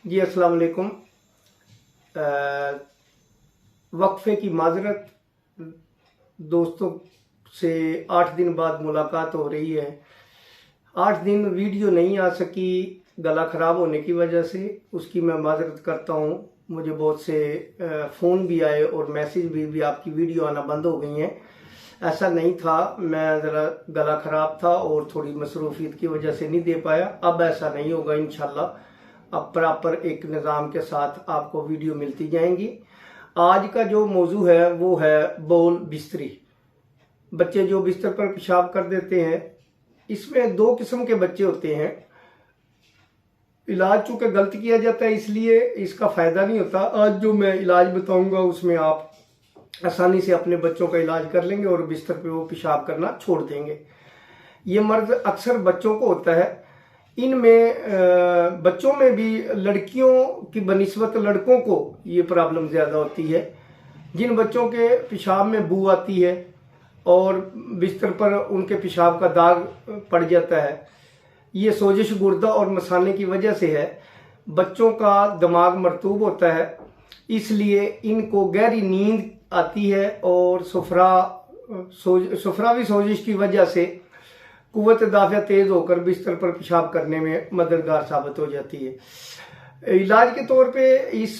जी अस्सलाम वालेकुम। वक्फे की माजरत, दोस्तों से 8 दिन बाद मुलाकात हो रही है। 8 दिन वीडियो नहीं आ सकी गला ख़राब होने की वजह से, उसकी मैं माजरत करता हूँ। मुझे बहुत से फ़ोन भी आए और मैसेज भी आपकी वीडियो आना बंद हो गई हैं। ऐसा नहीं था, मैं ज़रा गला ख़राब था और थोड़ी मसरूफियत की वजह से नहीं दे पाया। अब ऐसा नहीं होगा इंशाल्लाह। अब प्रॉपर एक निज़ाम के साथ आपको वीडियो मिलती जाएंगी। आज का जो मौजू है वो है बौल बिस्तरी। बच्चे जो बिस्तर पर पेशाब कर देते हैं, इसमें 2 किस्म के बच्चे होते हैं। इलाज चूंकि गलत किया जाता है इसलिए इसका फ़ायदा नहीं होता। आज जो मैं इलाज बताऊंगा उसमें आप आसानी से अपने बच्चों का इलाज कर लेंगे और बिस्तर पे वो पेशाब करना छोड़ देंगे। ये मर्ज अक्सर बच्चों को होता है। इनमें बच्चों में भी लड़कियों की बनिस्बत लड़कों को ये प्रॉब्लम ज़्यादा होती है। जिन बच्चों के पेशाब में बू आती है और बिस्तर पर उनके पेशाब का दाग पड़ जाता है, ये सोजिश गुर्दा और मसाने की वजह से है। बच्चों का दिमाग मरतूब होता है, इसलिए इनको गहरी नींद आती है और सुफरावी सोजिश की वजह से कुव्वत दाफिया तेज होकर बिस्तर पर पेशाब करने में मददगार साबित हो जाती है। इलाज के तौर पे इस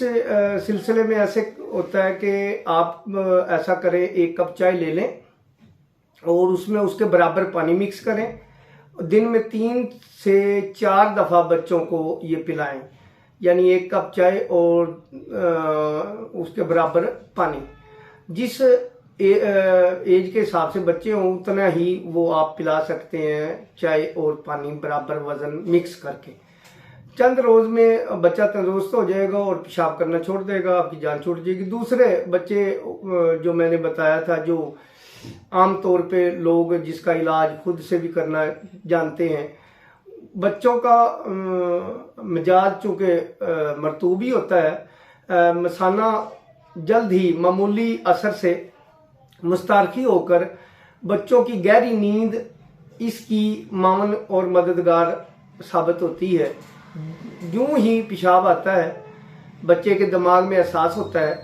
सिलसिले में ऐसे होता है कि आप ऐसा करें, 1 कप चाय ले लें और उसमें उसके बराबर पानी मिक्स करें। दिन में 3 से 4 दफ़ा बच्चों को ये पिलाएं, यानी 1 कप चाय और उसके बराबर पानी। जिस एज के हिसाब से बच्चे हों उतना ही वो आप पिला सकते हैं, चाय और पानी बराबर वजन मिक्स करके। चंद रोज में बच्चा तंदुरुस्त हो जाएगा और पेशाब करना छोड़ देगा, आपकी जान छूट जाएगी। दूसरे बच्चे जो मैंने बताया था, जो आम तौर पे लोग जिसका इलाज खुद से भी करना जानते हैं, बच्चों का मिजाज चूँकि मरतूबी होता है, मसाना जल्द ही मामूली असर से मुस्तारकी होकर बच्चों की गहरी नींद इसकी मावन और मददगार साबित होती है। यूं ही पेशाब आता है, बच्चे के दिमाग में एहसास होता है,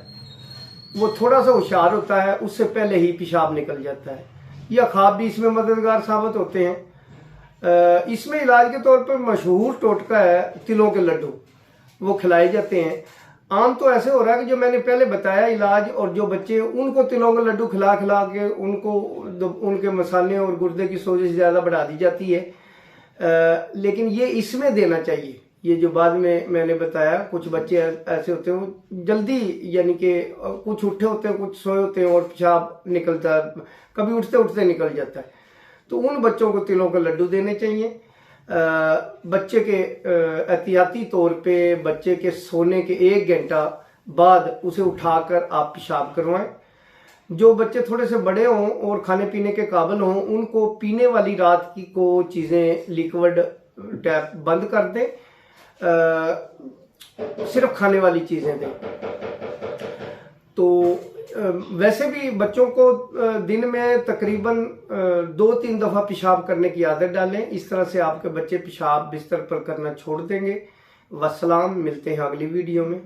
वो थोड़ा सा होशियार होता है, उससे पहले ही पेशाब निकल जाता है। यह ख्वाब भी इसमें मददगार साबित होते हैं। इसमें इलाज के तौर पर मशहूर टोटका है तिलों के लड्डू, वो खिलाए जाते हैं। आम तो ऐसे हो रहा है कि जो मैंने पहले बताया इलाज, और जो बच्चे उनको तिलों के लड्डू खिला खिला के उनको उनके मसाने और गुर्दे की सोजिश ज़्यादा बढ़ा दी जाती है। लेकिन ये इसमें देना चाहिए। ये जो बाद में मैंने बताया, कुछ बच्चे ऐसे होते हैं जल्दी, यानी कि कुछ उठे होते हैं, कुछ सोए होते हैं और पेशाब निकलता है, कभी उठते उठते निकल जाता है, तो उन बच्चों को तिलों के लड्डू देने चाहिए। बच्चे के एहतियाती तौर पे बच्चे के सोने के 1 घंटा बाद उसे उठाकर आप पेशाब करवाएं। जो बच्चे थोड़े से बड़े हों और खाने पीने के काबिल हों, उनको पीने वाली रात की को चीज़ें लिक्विड टैप बंद कर दें, सिर्फ खाने वाली चीज़ें दें। तो वैसे भी बच्चों को दिन में तकरीबन 2-3 दफ़ा पेशाब करने की आदत डालें। इस तरह से आपके बच्चे पेशाब बिस्तर पर करना छोड़ देंगे। वस्सलाम, मिलते हैं अगली वीडियो में।